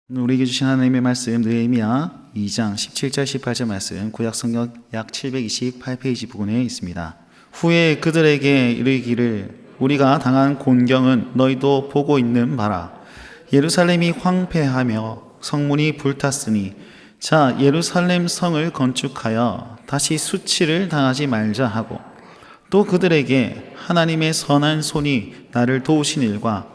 우리에게 주신 하나님의 말씀 느헤미야 2장 17절 18절 말씀 구약 성경 약 728페이지 부분에 있습니다. 후에 그들에게 이르기를 우리가 당한 곤경은 너희도 보고 있는 바라. 예루살렘이 황폐하며 성문이 불탔으니 자 예루살렘 성을 건축하여 다시 수치를 당하지 말자 하고, 또 그들에게 하나님의 선한 손이 나를 도우신 일과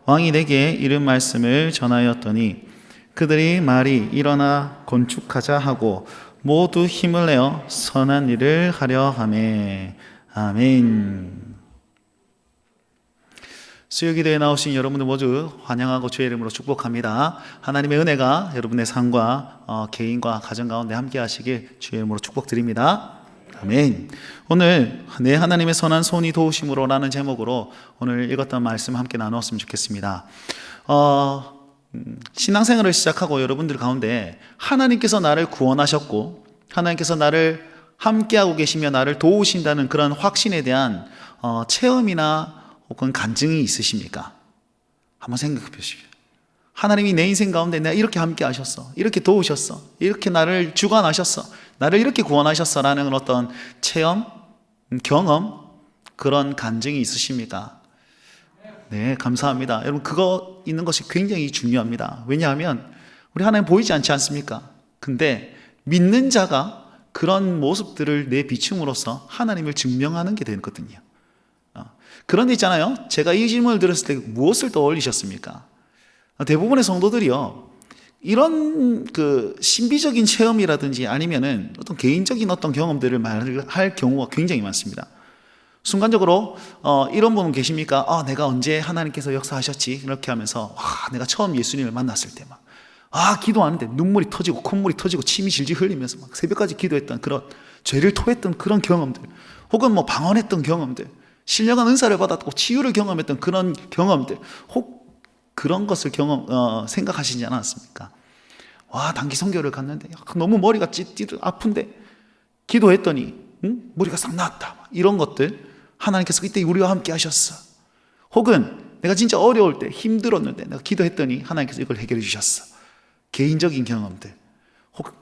왕이 내게 이른 말씀을 전하였더니 그들이 말이 일어나 건축하자 하고 모두 힘을 내어 선한 일을 하려 하매. 아멘. 수요기도에 나오신 여러분들 모두 환영하고 주의 이름으로 축복합니다. 하나님의 은혜가 여러분의 삶과 개인과 가정 가운데 함께 하시길 주의 이름으로 축복드립니다. 아멘. 오늘 내 하나님의 선한 손이 도우심으로 라는 제목으로 오늘 읽었던 말씀 함께 나누었으면 좋겠습니다. 신앙생활을 시작하고 여러분들 가운데 하나님께서 나를 구원하셨고 하나님께서 나를 함께하고 계시며 나를 도우신다는 그런 확신에 대한 체험이나 혹은 간증이 있으십니까? 한번 생각해 보십시오. 하나님이 내 인생 가운데 내가 이렇게 함께 하셨어, 이렇게 도우셨어, 이렇게 나를 주관하셨어, 나를 이렇게 구원하셨어 라는 어떤 체험, 경험, 그런 간증이 있으십니까? 네, 감사합니다. 여러분, 그거 있는 것이 굉장히 중요합니다. 왜냐하면 우리 하나님 보이지 않지 않습니까? 근데 믿는 자가 그런 모습들을 내 비춤으로써 하나님을 증명하는 게 되거든요. 그런 데 있잖아요. 제가 이 질문을 들었을 때 무엇을 떠올리셨습니까? 대부분의 성도들이요, 이런 그 신비적인 체험이라든지 아니면은 어떤 개인적인 어떤 경험들을 말할 경우가 굉장히 많습니다. 순간적으로 이런 분은 계십니까? 내가 언제 하나님께서 역사하셨지? 이렇게 하면서 내가 처음 예수님을 만났을 때 막 기도하는데 눈물이 터지고 콧물이 터지고 침이 질질 흘리면서 막 새벽까지 기도했던 그런, 죄를 토했던 그런 경험들, 혹은 뭐 방언했던 경험들, 신령한 은사를 받았고 치유를 경험했던 그런 경험들, 혹 그런 것을 생각하시지 않았습니까? 단기 선교를 갔는데 너무 머리가 찌릿 아픈데 기도했더니 머리가 싹 나았다, 이런 것들 하나님께서 그때 우리와 함께 하셨어. 혹은 내가 진짜 어려울 때 힘들었는데 내가 기도했더니 하나님께서 이걸 해결해 주셨어. 개인적인 경험들, 혹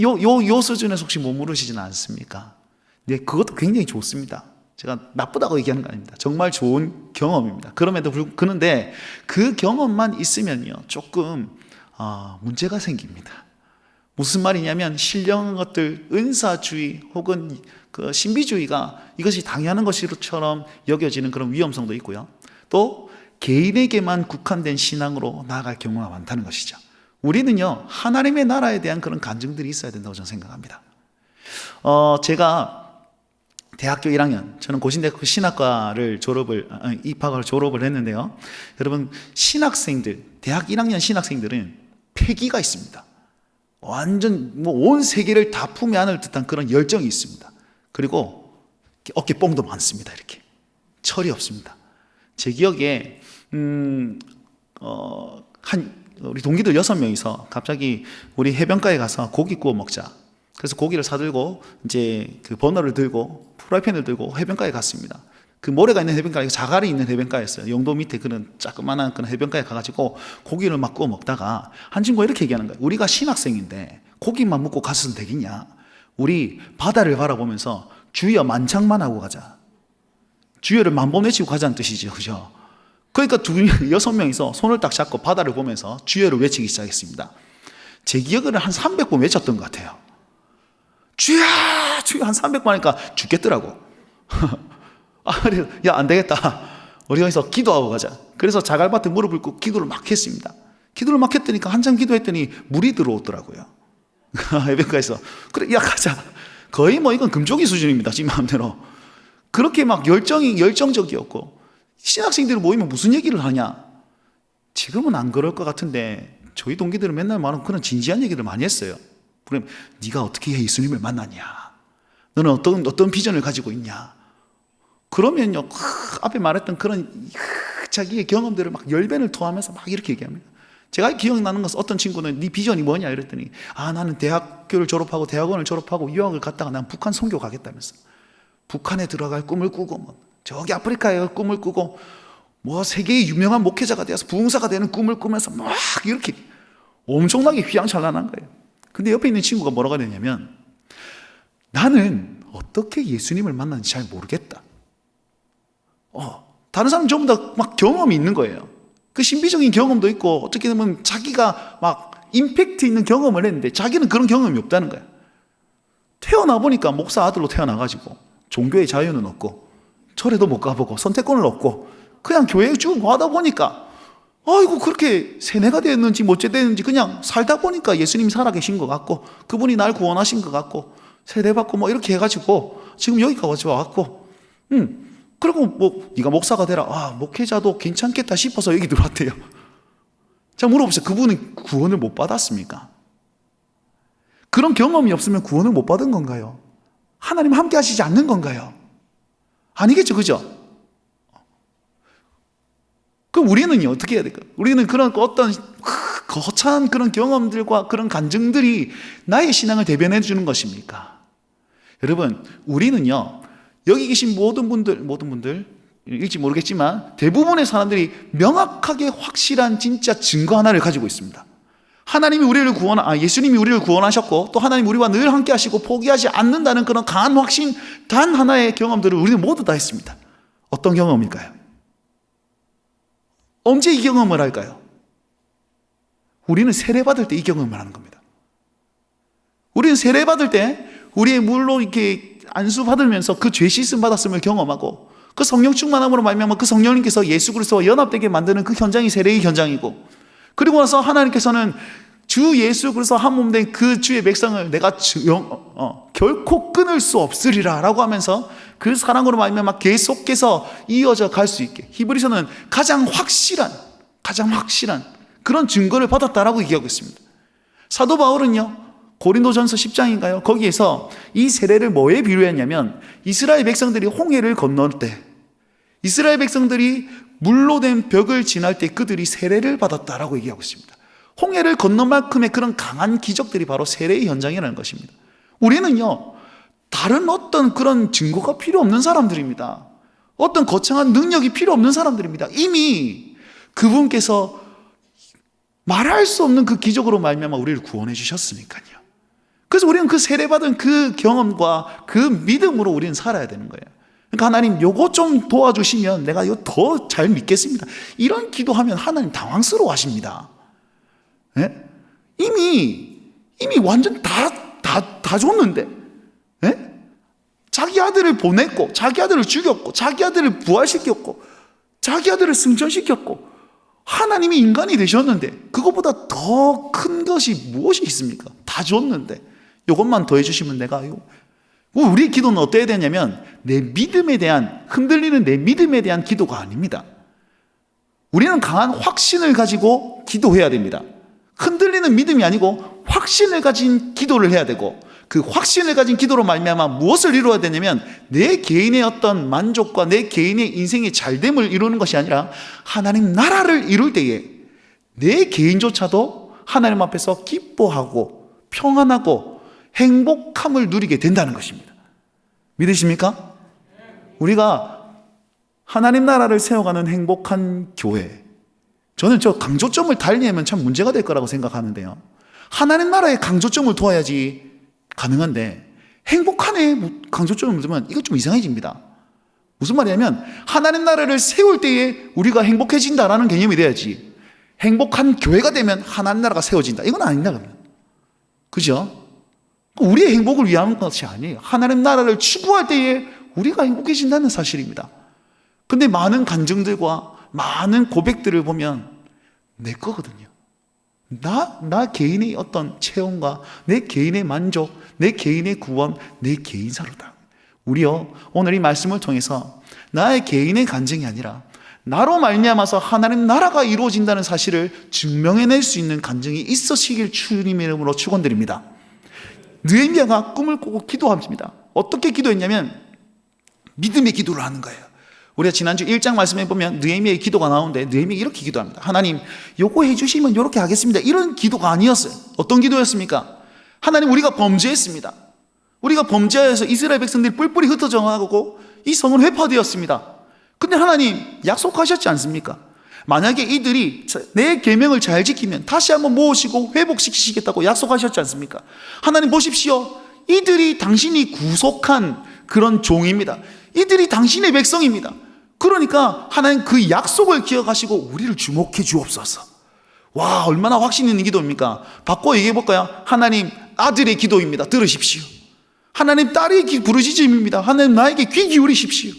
요 수준에서 혹시 머무르시지는 않습니까? 네, 그것도 굉장히 좋습니다. 제가 나쁘다고 얘기하는 거 아닙니다. 정말 좋은 경험입니다. 그런데 그 경험만 있으면요 조금 문제가 생깁니다. 무슨 말이냐면 신령한 것들, 은사주의 혹은 그 신비주의가 이것이 당연한 것처럼 여겨지는 그런 위험성도 있고요. 또 개인에게만 국한된 신앙으로 나아갈 경우가 많다는 것이죠. 우리는요 하나님의 나라에 대한 그런 간증들이 있어야 된다고 저는 생각합니다. 제가 대학교 1학년, 저는 고신대학교 신학과를 입학을 졸업을 했는데요. 여러분, 신학생들, 대학 1학년 신학생들은 패기가 있습니다. 완전 온 세계를 다 품에 안을 듯한 그런 열정이 있습니다. 그리고 어깨뽕도 많습니다. 이렇게 철이 없습니다. 제 기억에 우리 동기들 6명이서 갑자기 우리 해변가에 가서 고기 구워 먹자. 그래서 고기를 사들고 이제 그 버너를 들고 프라이팬을 들고 해변가에 갔습니다. 그 모래가 있는 해변가, 자갈이 있는 해변가였어요. 영도 밑에 그런 조그만한 그런 해변가에 가가지고 고기를 막 구워 먹다가 한 친구가 이렇게 얘기하는 거예요. 우리가 신학생인데 고기만 먹고 갔어도 되겠냐? 우리 바다를 바라보면서 주여 만창만 하고 가자. 주여를 만번 외치고 가자는 뜻이죠. 그죠? 그러니까 6명이서 손을 딱 잡고 바다를 보면서 주여를 외치기 시작했습니다. 제 기억으로는 한 300번 외쳤던 것 같아요. 주여! 주여! 한 300번 하니까 죽겠더라고. 야, 안 되겠다. 우리가 여기서 기도하고 가자. 그래서 자갈밭에 무릎을 꿇고 기도를 막 했습니다. 기도를 막 했더니까 한참 기도했더니 물이 들어오더라고요. 해변가에서. 그래, 야, 가자. 거의 이건 금쪽이 수준입니다. 지금 마음대로. 그렇게 막 열정적이었고, 신학생들이 모이면 무슨 얘기를 하냐? 지금은 안 그럴 것 같은데, 저희 동기들은 맨날 말하는 그런 진지한 얘기를 많이 했어요. 그럼 네가 어떻게 예수님을 만났냐? 너는 어떤 비전을 가지고 있냐? 그러면요, 앞에 말했던 그런 자기의 경험들을 막 열변을 토하면서 막 이렇게 얘기합니다. 제가 기억나는 것은 어떤 친구는 네 비전이 뭐냐 이랬더니 나는 대학교를 졸업하고 대학원을 졸업하고 유학을 갔다가 난 북한 선교 가겠다면서 북한에 들어갈 꿈을 꾸고 저기 아프리카에 갈 꿈을 꾸고 세계의 유명한 목회자가 되어서 부흥사가 되는 꿈을 꾸면서 막 이렇게 엄청나게 휘황찬란한 거예요. 근데 옆에 있는 친구가 뭐라고 하냐면, 나는 어떻게 예수님을 만났는지 잘 모르겠다. 다른 사람 전부 다 막 경험이 있는 거예요. 그 신비적인 경험도 있고, 어떻게 보면 자기가 막 임팩트 있는 경험을 했는데 자기는 그런 경험이 없다는 거야. 태어나 보니까 목사 아들로 태어나가지고 종교의 자유는 없고 절에도 못 가보고 선택권을 얻고 그냥 교회에 쭉 하다 보니까 아이고 그렇게 세뇌가 됐는지 뭐째 됐는지 그냥 살다 보니까 예수님이 살아계신 것 같고 그분이 날 구원하신 것 같고 세례받고 뭐 이렇게 해가지고 지금 여기까지 와갖고 그리고 뭐 네가 목사가 되라, 목회자도 괜찮겠다 싶어서 여기 들어왔대요. 자, 물어보세요. 그분은 구원을 못 받았습니까? 그런 경험이 없으면 구원을 못 받은 건가요? 하나님 함께 하시지 않는 건가요? 아니겠죠, 그죠? 그럼 우리는요, 어떻게 해야 될까요? 우리는 그런 어떤 거창한 그런 경험들과 그런 간증들이 나의 신앙을 대변해 주는 것입니까? 여러분, 우리는요, 여기 계신 모든 분들, 일지 모르겠지만 대부분의 사람들이 명확하게 확실한 진짜 증거 하나를 가지고 있습니다. 하나님이 예수님이 우리를 구원하셨고 또 하나님 우리와 늘 함께 하시고 포기하지 않는다는 그런 강한 확신 단 하나의 경험들을 우리는 모두 다 했습니다. 어떤 경험일까요? 언제 이 경험을 할까요? 우리는 세례받을 때 이 경험을 하는 겁니다. 우리는 세례받을 때 우리의 물로 이렇게 안수 받으면서 그 죄 씻음 받았음을 경험하고 그 성령 충만함으로 말미암아 그 성령님께서 예수 그리스도와 연합되게 만드는 그 현장이 세례의 현장이고, 그리고 나서 하나님께서는 주 예수 그리스도 한 몸 된 그 주의 백성을 내가 결코 끊을 수 없으리라 라고 하면서 그 사랑으로 말미암아 계속해서 이어져 갈 수 있게, 히브리서는 가장 확실한 그런 증거를 받았다라고 얘기하고 있습니다. 사도 바울은요, 고린도전서 10장인가요? 거기에서 이 세례를 뭐에 비유했냐면, 이스라엘 백성들이 홍해를 건널 때, 이스라엘 백성들이 물로 된 벽을 지날 때 그들이 세례를 받았다라고 얘기하고 있습니다. 홍해를 건넌 만큼의 그런 강한 기적들이 바로 세례의 현장이라는 것입니다. 우리는요, 다른 어떤 그런 증거가 필요 없는 사람들입니다. 어떤 거창한 능력이 필요 없는 사람들입니다. 이미 그분께서 말할 수 없는 그 기적으로 말미암아 우리를 구원해 주셨으니까요. 그래서 우리는 그 세례받은 그 경험과 그 믿음으로 우리는 살아야 되는 거예요. 그러니까 하나님 요거 좀 도와주시면 내가 이거 더 잘 믿겠습니다. 이런 기도하면 하나님 당황스러워 하십니다. 예? 이미 완전 다 줬는데, 예? 자기 아들을 보냈고, 자기 아들을 죽였고, 자기 아들을 부활시켰고, 자기 아들을 승천시켰고, 하나님이 인간이 되셨는데 그것보다 더 큰 것이 무엇이 있습니까? 다 줬는데 이것만 더 해주시면 내가 우리의 기도는 어때야 되냐면 내 믿음에 대한, 흔들리는 내 믿음에 대한 기도가 아닙니다. 우리는 강한 확신을 가지고 기도해야 됩니다. 흔들리는 믿음이 아니고 확신을 가진 기도를 해야 되고, 그 확신을 가진 기도로 말미암아 무엇을 이루어야 되냐면 내 개인의 어떤 만족과 내 개인의 인생의 잘됨을 이루는 것이 아니라 하나님 나라를 이룰 때에 내 개인조차도 하나님 앞에서 기뻐하고 평안하고 행복함을 누리게 된다는 것입니다. 믿으십니까? 우리가 하나님 나라를 세워가는 행복한 교회, 저는 저 강조점을 달리하면 참 문제가 될 거라고 생각하는데요, 하나님 나라의 강조점을 둬야지 가능한데 행복한에 강조점을 두면 이거 좀 이상해집니다. 무슨 말이냐면 하나님 나라를 세울 때에 우리가 행복해진다라는 개념이 돼야지, 행복한 교회가 되면 하나님 나라가 세워진다, 이건 아니다. 그러면 그죠? 우리의 행복을 위한 것이 아니에요. 하나님 나라를 추구할 때에 우리가 행복해진다는 사실입니다. 근데 많은 간증들과 많은 고백들을 보면 내 거거든요. 나 개인의 어떤 체험과 내 개인의 만족, 내 개인의 구원, 내 개인사로다. 우리요, 오늘 이 말씀을 통해서 나의 개인의 간증이 아니라 나로 말미암아서 하나님 나라가 이루어진다는 사실을 증명해낼 수 있는 간증이 있으시길 주님의 이름으로 축원드립니다. 느헤미야가 꿈을 꾸고 기도합니다. 어떻게 기도했냐면 믿음의 기도를 하는 거예요. 우리가 지난주 1장 말씀해 보면 느헤미야의 기도가 나오는데 느헤미야가 이렇게 기도합니다. 하나님 요거 해주시면 요렇게 하겠습니다. 이런 기도가 아니었어요. 어떤 기도였습니까? 하나님, 우리가 범죄했습니다. 우리가 범죄해서 이스라엘 백성들이 뿔뿔이 흩어져 가고 이 성은 회파되었습니다. 근데 하나님 약속하셨지 않습니까? 만약에 이들이 내 계명을 잘 지키면 다시 한번 모으시고 회복시키시겠다고 약속하셨지 않습니까? 하나님 보십시오. 이들이 당신이 구속한 그런 종입니다. 이들이 당신의 백성입니다. 그러니까 하나님 그 약속을 기억하시고 우리를 주목해 주옵소서. 와, 얼마나 확신 있는 기도입니까? 바꿔 얘기해 볼까요? 하나님 아들의 기도입니다. 들으십시오. 하나님 딸의 부르짖음입니다. 하나님 나에게 귀 기울이십시오.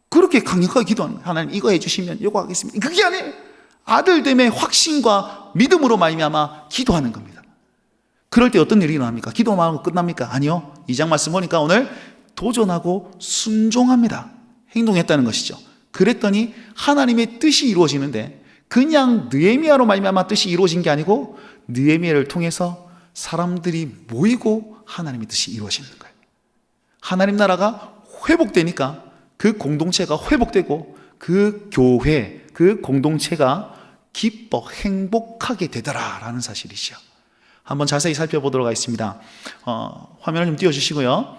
그렇게 강력하게 기도하는 거예요. 하나님 이거 해주시면 이거 하겠습니다. 그게 아니에요. 아들됨의 확신과 믿음으로 말미암아 기도하는 겁니다. 그럴 때 어떤 일이 일어납니까? 기도만 하고 끝납니까? 아니요. 2장 말씀 보니까 오늘 도전하고 순종합니다. 행동했다는 것이죠. 그랬더니 하나님의 뜻이 이루어지는데 그냥 느헤미야로 말미암아 뜻이 이루어진 게 아니고 느헤미야를 통해서 사람들이 모이고 하나님의 뜻이 이루어지는 거예요. 하나님 나라가 회복되니까 그 공동체가 회복되고 그 교회, 그 공동체가 기뻐 행복하게 되더라라는 사실이죠. 한번 자세히 살펴보도록 하겠습니다. 화면을 좀 띄워주시고요.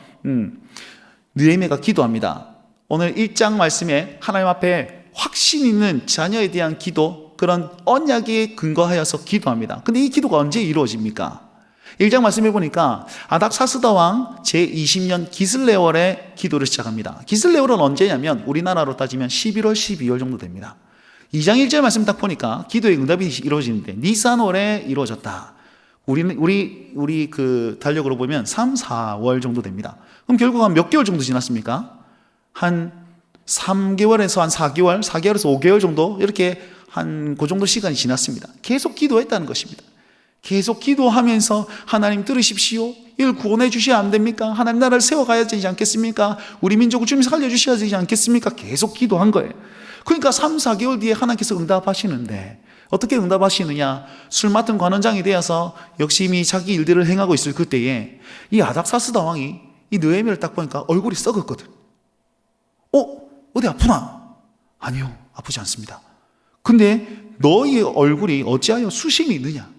느헤미야가 기도합니다. 오늘 1장 말씀에 하나님 앞에 확신 있는 자녀에 대한 기도, 그런 언약에 근거하여서 기도합니다. 근데 이 기도가 언제 이루어집니까? 1장 말씀해 보니까 아닥사스다 왕 제20년 기슬레월의 기도를 시작합니다. 기슬레월은 언제냐면 우리나라로 따지면 11월, 12월 정도 됩니다. 2장 1절 말씀 딱 보니까 기도의 응답이 이루어지는데 니산월에 이루어졌다. 우리 그 달력으로 보면 3, 4월 정도 됩니다. 그럼 결국 한 몇 개월 정도 지났습니까? 한 3개월에서 한 4개월, 4개월에서 5개월 정도 이렇게 한 그 정도 시간이 지났습니다. 계속 기도했다는 것입니다. 계속 기도하면서 하나님 들으십시오. 이걸 구원해 주셔야 안 됩니까? 하나님 나라를 세워가야 되지 않겠습니까? 우리 민족을 주님 살려주셔야 되지 않겠습니까? 계속 기도한 거예요. 그러니까 3, 4개월 뒤에 하나님께서 응답하시는데 어떻게 응답하시느냐? 술 맡은 관원장이 되어서 열심히 자기 일들을 행하고 있을 그때에 이 아닥사스다 왕이 이 느헤미야를 딱 보니까 얼굴이 썩었거든. 어디 아프나? 아니요, 아프지 않습니다. 근데 너희 얼굴이 어찌하여 수심이 있느냐?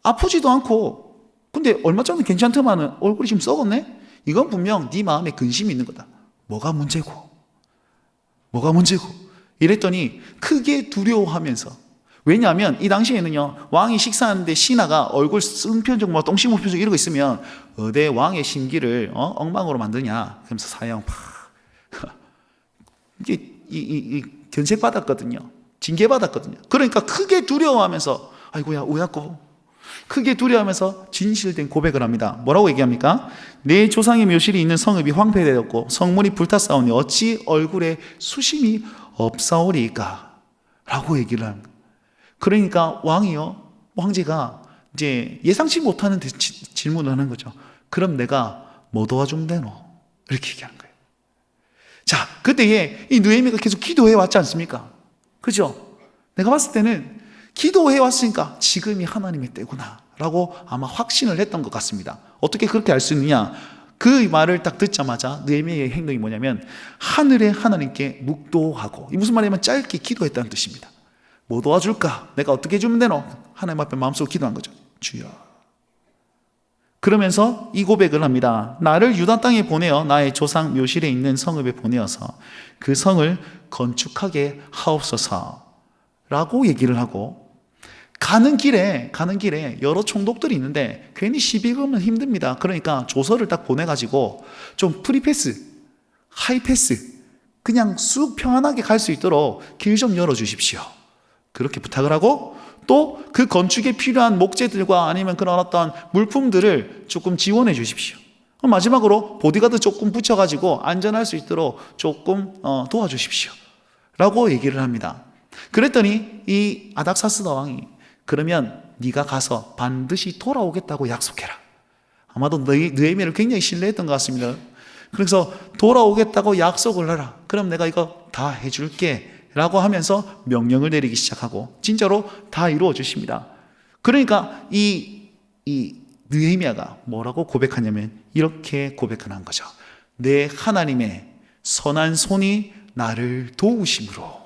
아프지도 않고, 근데 얼마 전에 괜찮더만은 얼굴이 지금 썩었네? 이건 분명 네 마음에 근심이 있는 거다. 뭐가 문제고? 이랬더니 크게 두려워하면서, 왜냐하면 이 당시에는요, 왕이 식사하는데 신하가 얼굴 쓴표정, 똥 씹은 표정 이러고 있으면 어디 왕의 심기를 엉망으로 만드냐? 그러면서 사형 이게 견책받았거든요. 징계받았거든요. 그러니까 크게 두려워하면서 아이고야 우야고 크게 두려워하면서 진실된 고백을 합니다. 뭐라고 얘기합니까? 내 조상의 묘실이 있는 성읍이 황폐되었고 성문이 불탔사오니 어찌 얼굴에 수심이 없사오리까? 라고 얘기를 합니다. 그러니까 왕제가 이제 예상치 못하는 질문을 하는 거죠. 그럼 내가 뭐 도와주면 되노? 이렇게 얘기하는 거예요. 자, 그때에 이 느헤미야가 계속 기도해 왔지 않습니까? 그죠? 내가 봤을 때는 기도해 왔으니까 지금이 하나님의 때구나 라고 아마 확신을 했던 것 같습니다. 어떻게 그렇게 알 수 있느냐? 그 말을 딱 듣자마자 느헤미야의 행동이 뭐냐면 하늘의 하나님께 묵도하고, 이 무슨 말이냐면 짧게 기도했다는 뜻입니다. 뭐 도와줄까? 내가 어떻게 해주면 되노? 하나님 앞에 마음속으로 기도한 거죠. 주여. 그러면서 이 고백을 합니다. 나를 유다 땅에 보내어 나의 조상 묘실에 있는 성읍에 보내어서 그 성을 건축하게 하옵소서 라고 얘기를 하고, 가는 길에 여러 총독들이 있는데 괜히 시비 걸면 힘듭니다. 그러니까 조서를 딱 보내가지고 좀 프리패스, 하이패스 그냥 쑥 평안하게 갈 수 있도록 길 좀 열어주십시오. 그렇게 부탁을 하고, 또 그 건축에 필요한 목재들과 아니면 그런 어떤 물품들을 조금 지원해 주십시오. 마지막으로 보디가드 조금 붙여가지고 안전할 수 있도록 조금 도와주십시오 라고 얘기를 합니다. 그랬더니 이 아닥사스다 왕이 그러면 네가 가서 반드시 돌아오겠다고 약속해라. 아마도 느헤미야를 굉장히 신뢰했던 것 같습니다. 그래서 돌아오겠다고 약속을 하라. 그럼 내가 이거 다 해줄게 라고 하면서 명령을 내리기 시작하고 진짜로 다 이루어 주십니다. 그러니까 이 느헤미야가 뭐라고 고백하냐면 이렇게 고백하는 거죠. 내 하나님의 선한 손이 나를 도우심으로.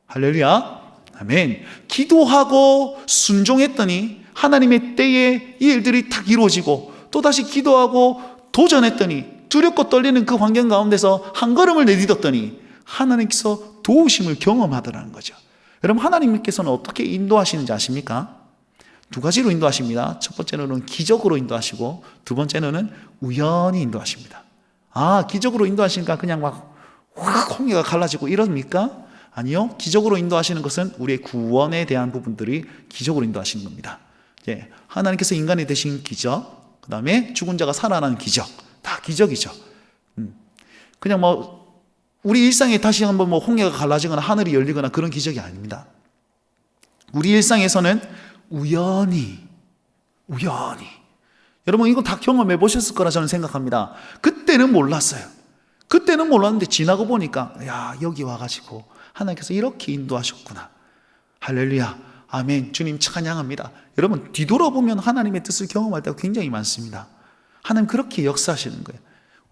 할렐루야. 아멘. 기도하고 순종했더니 하나님의 때에 이 일들이 딱 이루어지고, 또다시 기도하고 도전했더니 두렵고 떨리는 그 환경 가운데서 한 걸음을 내딛었더니 하나님께서 도우심을 경험하더라는 거죠. 여러분, 하나님께서는 어떻게 인도하시는지 아십니까? 두 가지로 인도하십니다. 첫 번째로는 기적으로 인도하시고, 두 번째로는 우연히 인도하십니다. 기적으로 인도하시니까 그냥 막 확 홍해가 갈라지고 이럽니까? 아니요. 기적으로 인도하시는 것은 우리의 구원에 대한 부분들이 기적으로 인도하시는 겁니다. 하나님께서 인간이 되신 기적, 그 다음에 죽은 자가 살아나는 기적, 다 기적이죠. 그냥 우리 일상에 다시 한번 홍해가 갈라지거나 하늘이 열리거나 그런 기적이 아닙니다. 우리 일상에서는 우연히. 여러분, 이거 다 경험해 보셨을 거라 저는 생각합니다. 그때는 몰랐어요. 그때는 몰랐는데 지나고 보니까, 여기 와가지고 하나님께서 이렇게 인도하셨구나. 할렐루야. 아멘. 주님 찬양합니다. 여러분, 뒤돌아보면 하나님의 뜻을 경험할 때가 굉장히 많습니다. 하나님 그렇게 역사하시는 거예요.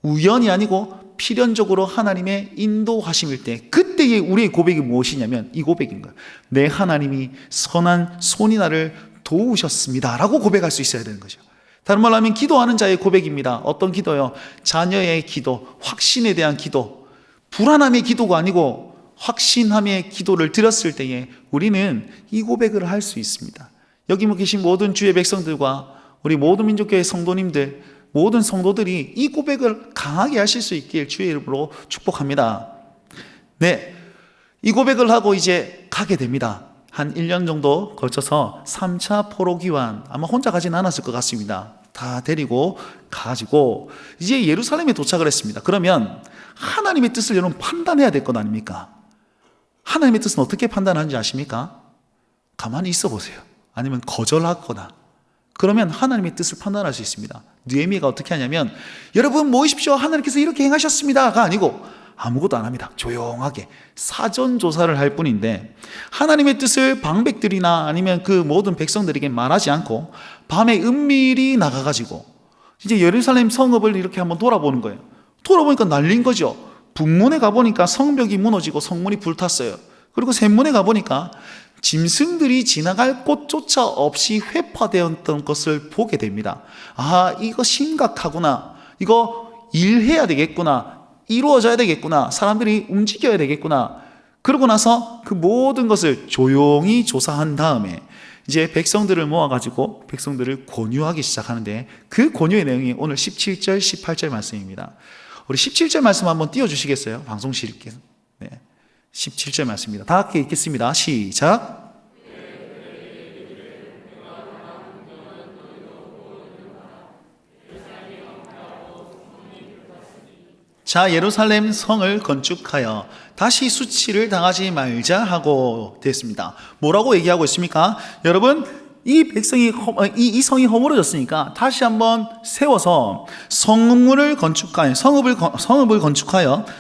우연이 아니고 필연적으로 하나님의 인도하심일 때, 그때의 우리의 고백이 무엇이냐면 이 고백인 거예요. 내 하나님이 선한 손이 나를 도우셨습니다 라고 고백할 수 있어야 되는 거죠. 다른 말로 하면 기도하는 자의 고백입니다. 어떤 기도요? 자녀의 기도, 확신에 대한 기도, 불안함의 기도가 아니고 확신함의 기도를 드렸을 때에 우리는 이 고백을 할 수 있습니다. 여기 계신 모든 주의 백성들과 우리 모든 민족교회 성도님들, 모든 성도들이 이 고백을 강하게 하실 수 있길 주의 이름으로 축복합니다. 이 고백을 하고 이제 가게 됩니다. 한 1년 정도 걸쳐서 3차 포로기환, 아마 혼자 가진 않았을 것 같습니다. 다 데리고 가지고 이제 예루살렘에 도착을 했습니다. 그러면 하나님의 뜻을 여러분 판단해야 될 것 아닙니까? 하나님의 뜻은 어떻게 판단하는지 아십니까? 가만히 있어 보세요. 아니면 거절하거나, 그러면 하나님의 뜻을 판단할 수 있습니다. 느헤미야가 어떻게 하냐면, 여러분 모이십시오, 하나님께서 이렇게 행하셨습니다가 아니고 아무것도 안 합니다. 조용하게 사전 조사를 할 뿐인데, 하나님의 뜻을 방백들이나 아니면 그 모든 백성들에게 말하지 않고 밤에 은밀히 나가가지고 이제 예루살렘 성읍을 이렇게 한번 돌아보는 거예요. 돌아보니까 난린 거죠. 북문에 가보니까 성벽이 무너지고 성문이 불탔어요. 그리고 샘문에 가보니까 짐승들이 지나갈 곳조차 없이 회파되었던 것을 보게 됩니다. 이거 심각하구나. 이거 일해야 되겠구나. 이루어져야 되겠구나. 사람들이 움직여야 되겠구나. 그러고 나서 그 모든 것을 조용히 조사한 다음에 이제 백성들을 모아가지고 백성들을 권유하기 시작하는데, 그 권유의 내용이 오늘 17절, 18절 말씀입니다. 우리 17절 말씀 한번 띄워주시겠어요? 방송실께서. 17절 말씀입니다. 다 함께 읽겠습니다. 시작. 자, 예루살렘 성을 건축하여 다시 수치를 당하지 말자 하고 됐습니다. 뭐라고 얘기하고 있습니까? 여러분, 이 성이 허물어졌으니까 다시 한번 세워서 성읍을 건축하여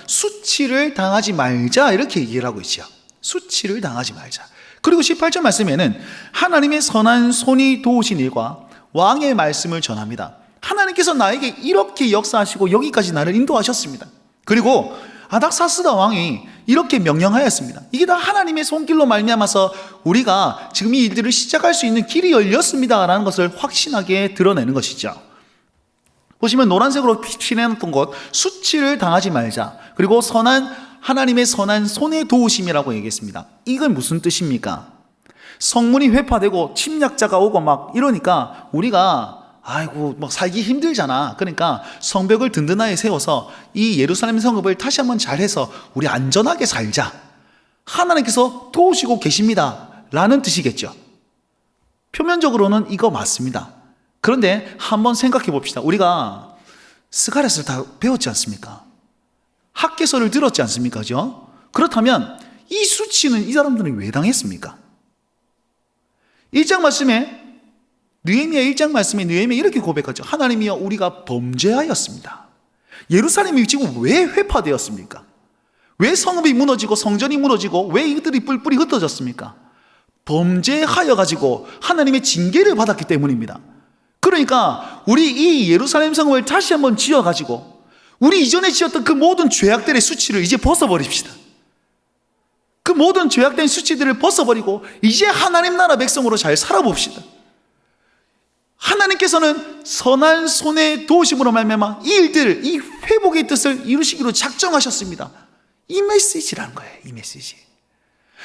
수치를 당하지 말자, 이렇게 얘기를 하고 있죠. 수치를 당하지 말자. 그리고 18절 말씀에는 하나님의 선한 손이 도우신 일과 왕의 말씀을 전합니다. 하나님께서 나에게 이렇게 역사하시고 여기까지 나를 인도하셨습니다. 그리고 아닥사스다 왕이 이렇게 명령하였습니다. 이게 다 하나님의 손길로 말미암아서 우리가 지금 이 일들을 시작할 수 있는 길이 열렸습니다라는 것을 확신하게 드러내는 것이죠. 보시면 노란색으로 칠해놨던 것, 수치를 당하지 말자, 그리고 하나님의 선한 손의 도우심이라고 얘기했습니다. 이건 무슨 뜻입니까? 성문이 회파되고 침략자가 오고 막 이러니까 우리가 살기 힘들잖아. 그러니까 성벽을 든든하게 세워서 이 예루살렘 성읍을 다시 한번 잘해서 우리 안전하게 살자. 하나님께서 도우시고 계십니다 라는 뜻이겠죠. 표면적으로는 이거 맞습니다. 그런데 한번 생각해 봅시다. 우리가 스가랴를 다 배웠지 않습니까? 학개서를 들었지 않습니까? 그죠? 그렇다면 이 수치는 이 사람들은 왜 당했습니까? 1장 말씀에 느헤미야 1장 말씀에 느헤미야 이렇게 고백하죠. 하나님이여, 우리가 범죄하였습니다. 예루살렘이 지금 왜 회파되었습니까? 왜 성읍이 무너지고 성전이 무너지고 왜 이들이 뿔뿔이 흩어졌습니까? 범죄하여 가지고 하나님의 징계를 받았기 때문입니다. 그러니까 우리 이 예루살렘 성읍을 다시 한번 지어 가지고 우리 이전에 지었던 그 모든 죄악들의 수치를 이제 벗어버립시다. 그 모든 죄악된 수치들을 벗어버리고 이제 하나님 나라 백성으로 잘 살아봅시다. 하나님께서는 선한 손의 도우심으로 말미암아 이 일들, 이 회복의 뜻을 이루시기로 작정하셨습니다. 이 메시지라는 거예요. 이 메시지.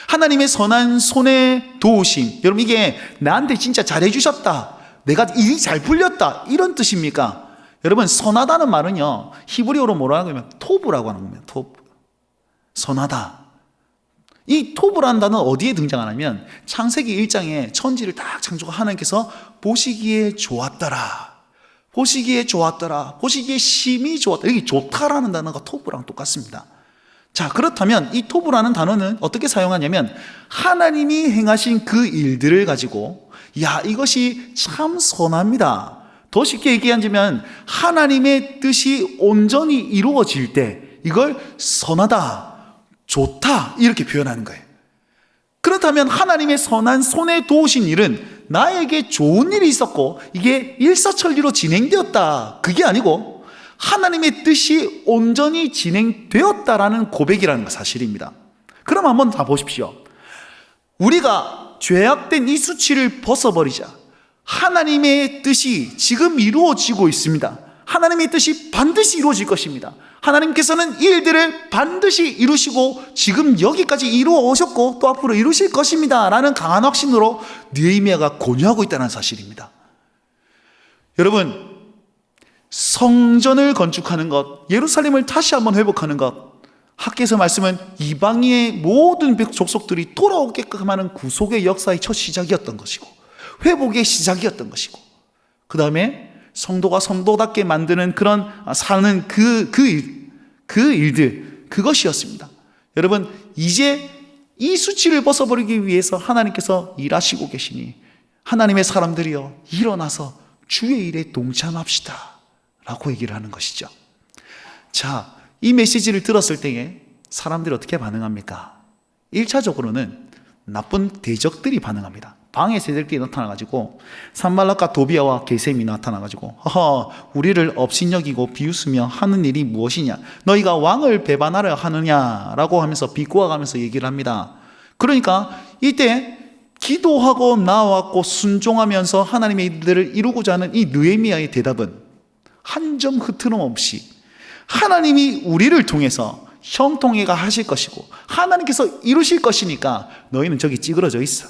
하나님의 선한 손에 도우심. 여러분, 이게 나한테 진짜 잘해주셨다, 내가 일이 잘 풀렸다, 이런 뜻입니까? 여러분, 선하다는 말은요, 히브리어로 뭐라고 하면 토브라고 하는 겁니다. 토브. 선하다. 이 토브라는 단어는 어디에 등장하냐면 창세기 1장에 천지를 딱 창조가 하나님께서 보시기에 좋았더라, 보시기에 좋았더라, 보시기에 심히 좋았다. 여기 좋다라는 단어가 토브랑 똑같습니다. 자, 그렇다면 이 토브라는 단어는 어떻게 사용하냐면 하나님이 행하신 그 일들을 가지고, 야, 이것이 참 선합니다. 더 쉽게 얘기하자면 하나님의 뜻이 온전히 이루어질 때 이걸 선하다, 좋다, 이렇게 표현하는 거예요. 그렇다면 하나님의 선한 손에 도우신 일은 나에게 좋은 일이 있었고 이게 일사천리로 진행되었다, 그게 아니고 하나님의 뜻이 온전히 진행되었다라는 고백이라는 사실입니다. 그럼 한번 다 보십시오. 우리가 죄악된 이 수치를 벗어버리자 하나님의 뜻이 지금 이루어지고 있습니다. 하나님의 뜻이 반드시 이루어질 것입니다. 하나님께서는 이 일들을 반드시 이루시고 지금 여기까지 이루어 오셨고 또 앞으로 이루실 것입니다 라는 강한 확신으로 느헤미야가 권유하고 있다는 사실입니다. 여러분, 성전을 건축하는 것, 예루살렘을 다시 한번 회복하는 것, 학계에서 말씀은 이방인의 모든 족속들이 돌아오게끔 하는 구속의 역사의 첫 시작이었던 것이고 회복의 시작이었던 것이고, 그 다음에 성도가 성도답게 만드는 그런 사는 그 일들, 그것이었습니다. 여러분, 이제 이 수치를 벗어버리기 위해서 하나님께서 일하시고 계시니 하나님의 사람들이여 일어나서 주의 일에 동참합시다 라고 얘기를 하는 것이죠. 자, 이 메시지를 들었을 때에 사람들이 어떻게 반응합니까? 1차적으로는 나쁜 대적들이 반응합니다. 방해 세력들이 나타나가지고 산발락과 도비아와 게셈이 나타나가지고 허허, 우리를 업신여기고 비웃으며 하는 일이 무엇이냐, 너희가 왕을 배반하려 하느냐라고 하면서 비꼬아가면서 얘기를 합니다. 그러니까 이때 기도하고 나왔고 순종하면서 하나님의 일들을 이루고자 하는 이 느헤미야의 대답은 한 점 흐트럼 없이 하나님이 우리를 통해서 형통회가 하실 것이고 하나님께서 이루실 것이니까 너희는 저기 찌그러져 있어.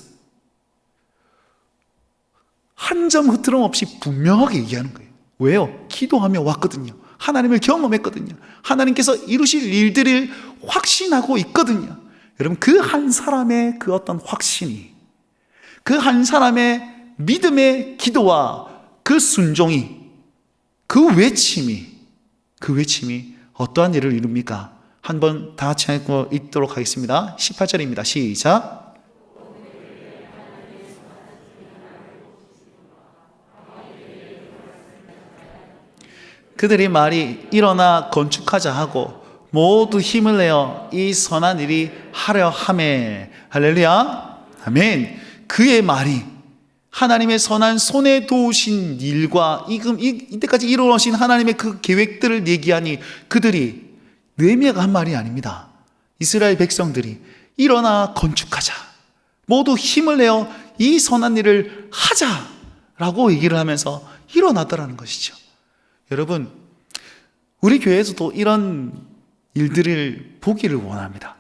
한 점 흐트럼 없이 분명하게 얘기하는 거예요. 왜요? 기도하며 왔거든요. 하나님을 경험했거든요. 하나님께서 이루실 일들을 확신하고 있거든요. 여러분, 그 한 사람의 그 어떤 확신이, 그 한 사람의 믿음의 기도와 그 순종이, 그 외침이 어떠한 일을 이룹니까? 한번 다 같이 읽도록 하겠습니다. 18절입니다. 시작. 그들이 말이 일어나 건축하자 하고 모두 힘을 내어 이 선한 일이 하려 하매. 할렐루야. 아멘. 그의 말이 하나님의 선한 손에 도우신 일과 이때까지 이루어진 하나님의 그 계획들을 얘기하니 그들이, 느헤미야가 한 말이 아닙니다. 이스라엘 백성들이 일어나 건축하자, 모두 힘을 내어 이 선한 일을 하자라고 얘기를 하면서 일어나더라는 것이죠. 여러분, 우리 교회에서도 이런 일들을 보기를 원합니다.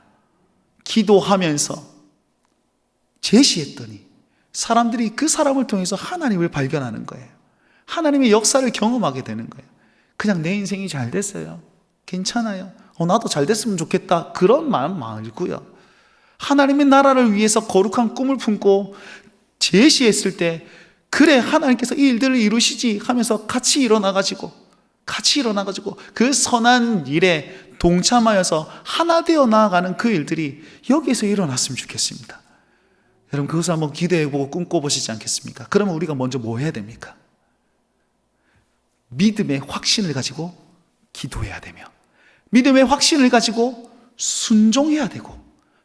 기도하면서 제시했더니 사람들이 그 사람을 통해서 하나님을 발견하는 거예요. 하나님의 역사를 경험하게 되는 거예요. 그냥 내 인생이 잘 됐어요, 괜찮아요, 나도 잘 됐으면 좋겠다, 그런 마음 말고요. 하나님의 나라를 위해서 거룩한 꿈을 품고 제시했을 때, 그래 하나님께서 이 일들을 이루시지 하면서 같이 일어나가지고 그 선한 일에 동참하여서 하나 되어 나아가는 그 일들이 여기에서 일어났으면 좋겠습니다. 여러분, 그것을 한번 기대해보고 꿈꿔보시지 않겠습니까? 그러면 우리가 먼저 뭐 해야 됩니까? 믿음의 확신을 가지고 기도해야 되며, 믿음의 확신을 가지고 순종해야 되고,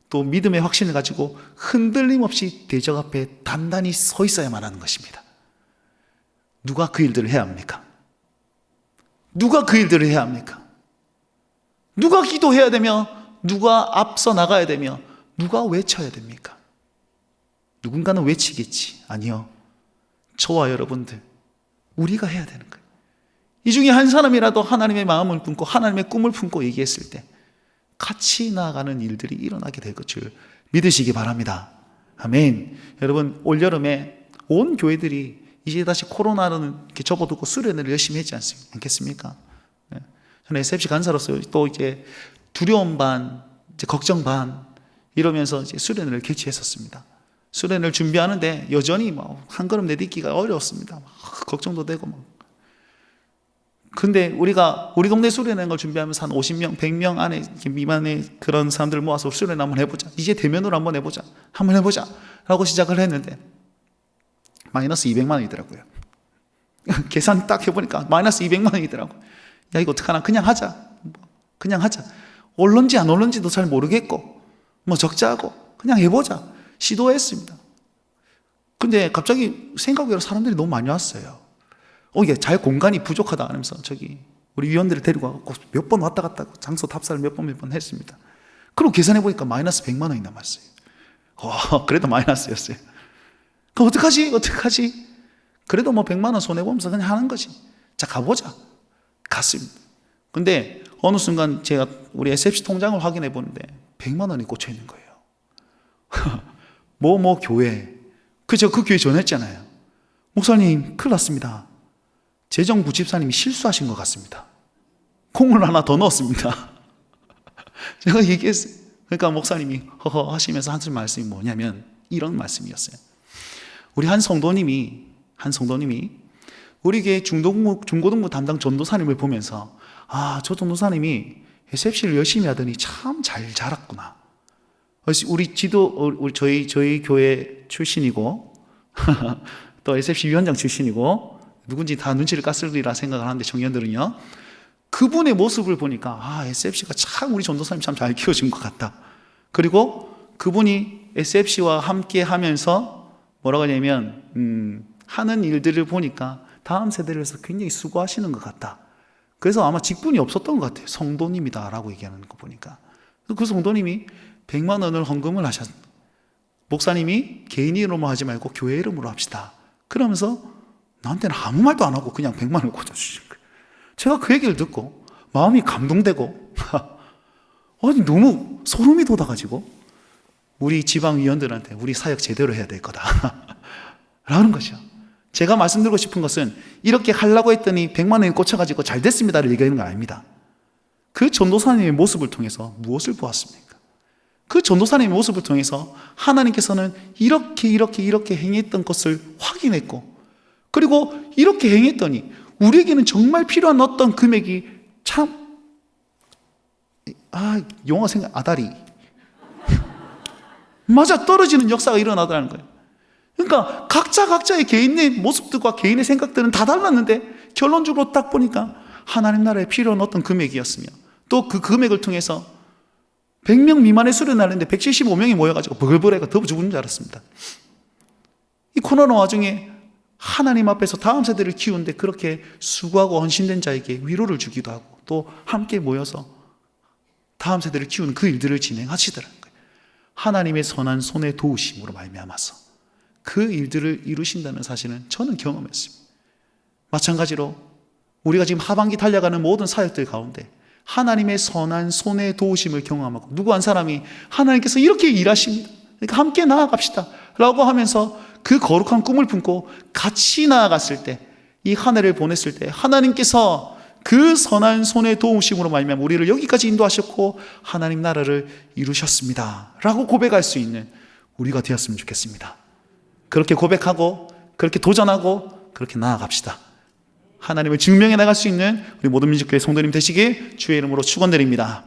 또 믿음의 확신을 가지고 흔들림 없이 대적 앞에 단단히 서 있어야만 하는 것입니다. 누가 그 일들을 해야 합니까? 누가 그 일들을 해야 합니까? 누가 기도해야 되며, 누가 앞서 나가야 되며, 누가 외쳐야 됩니까? 누군가는 외치겠지. 아니요, 저와 여러분들, 우리가 해야 되는 거예요. 이 중에 한 사람이라도 하나님의 마음을 품고 하나님의 꿈을 품고 얘기했을 때 같이 나아가는 일들이 일어나게 될 것을 믿으시기 바랍니다. 아멘. 여러분, 올여름에 온 교회들이 이제 다시 코로나는 이렇게 접어두고 수련회를 열심히 했지 않겠습니까? 저는 SFC 간사로서 또 이제 두려움 반, 이제 걱정 반 이러면서 이제 수련회를 개최했었습니다. 수련회를 준비하는데 여전히 한 걸음 내딛기가 어려웠습니다. 걱정도 되고 근데 우리가 우리 동네 수련회 걸 준비하면서 한 50명, 100명 안에 미만의 그런 사람들 모아서 수련회 한번 해보자. 이제 대면으로 한번 해보자. 라고 시작을 했는데 마이너스 200만 원이더라고요. 계산 딱 해보니까 마이너스 200만 원이더라고요. 야, 이거 어떡하나. 그냥 하자. 올런지 안 올런지도 잘 모르겠고 적자하고 그냥 해보자. 시도했습니다. 근데 갑자기 생각외로 사람들이 너무 많이 왔어요. 이게 잘 공간이 부족하다 하면서 우리 위원들을 데리고 와서 몇 번 왔다 갔다 장소 답사를 몇 번 했습니다. 그리고 계산해보니까 마이너스 100만 원이 남았어요. 그래도 마이너스였어요. 그럼 어떡하지? 그래도 100만 원 손해보면서 그냥 하는 거지. 자, 가보자. 갔습니다. 근데 어느 순간 제가 우리 SFC 통장을 확인해 보는데 100만 원이 꽂혀 있는 거예요. 교회. 제가 그 교회 전했잖아요. 목사님, 큰일 났습니다. 재정부 집사님이 실수하신 것 같습니다. 콩을 하나 더 넣었습니다. 제가 얘기했어요. 그러니까 목사님이 허허 하시면서 하신 말씀이 뭐냐면 이런 말씀이었어요. 우리 한 성도님이 우리 교회 중고등부 담당 전도사님을 보면서 저 전도사님이 SFC를 열심히 하더니 참 잘 자랐구나. 저희 교회 출신이고 또 SFC 위원장 출신이고 누군지 다 눈치를 깠으리라 생각을 하는데 청년들은요. 그분의 모습을 보니까 SFC가 참 우리 전도사님 참 잘 키워준 것 같다. 그리고 그분이 SFC와 함께 하면서 뭐라고 하냐면 하는 일들을 보니까 다음 세대를 위해서 굉장히 수고하시는 것 같다. 그래서 아마 직분이 없었던 것 같아요. 성도님이다라고 얘기하는 거 보니까. 그 성도님이 100만 원을 헌금을 하셨습니다. 목사님이 개인 이름으로 하지 말고 교회 이름으로 합시다. 그러면서 나한테는 아무 말도 안 하고 그냥 100만 원을 꽂아주신 거예요. 제가 그 얘기를 듣고 마음이 감동되고 너무 소름이 돋아가지고 우리 지방위원들한테 우리 사역 제대로 해야 될 거다 라는 것이요. 제가 말씀드리고 싶은 것은 이렇게 하려고 했더니 100만 원이 꽂혀가지고 잘 됐습니다를 얘기하는 건 아닙니다. 그 전도사님의 모습을 통해서 무엇을 보았습니까? 그 전도사님의 모습을 통해서 하나님께서는 이렇게 행했던 것을 확인했고, 그리고 이렇게 행했더니 우리에게는 정말 필요한 어떤 금액이 용어 아다리 맞아 떨어지는 역사가 일어나더라는 거예요. 그러니까 각자의 개인의 모습들과 개인의 생각들은 다 달랐는데 결론적으로 딱 보니까 하나님 나라에 필요한 어떤 금액이었으며, 또 그 금액을 통해서 100명 미만의 수련을 하는데 175명이 모여가지고 버글버글해가 더 죽는 줄 알았습니다. 이 코로나 와중에 하나님 앞에서 다음 세대를 키우는데 그렇게 수고하고 헌신된 자에게 위로를 주기도 하고 또 함께 모여서 다음 세대를 키우는 그 일들을 진행하시더라는 거예요. 하나님의 선한 손에 도우심으로 말미암아서 그 일들을 이루신다는 사실은 저는 경험했습니다. 마찬가지로 우리가 지금 하반기 달려가는 모든 사역들 가운데 하나님의 선한 손에 도우심을 경험하고, 누구 한 사람이 하나님께서 이렇게 일하십니다, 그러니까 함께 나아갑시다 라고 하면서 그 거룩한 꿈을 품고 같이 나아갔을 때, 이 한 해를 보냈을 때 하나님께서 그 선한 손의 도우심으로 말미암아 우리를 여기까지 인도하셨고 하나님 나라를 이루셨습니다 라고 고백할 수 있는 우리가 되었으면 좋겠습니다. 그렇게 고백하고 그렇게 도전하고 그렇게 나아갑시다. 하나님을 증명해 나갈 수 있는 우리 모든 민족교회 성도님 되시길 주의 이름으로 축원드립니다.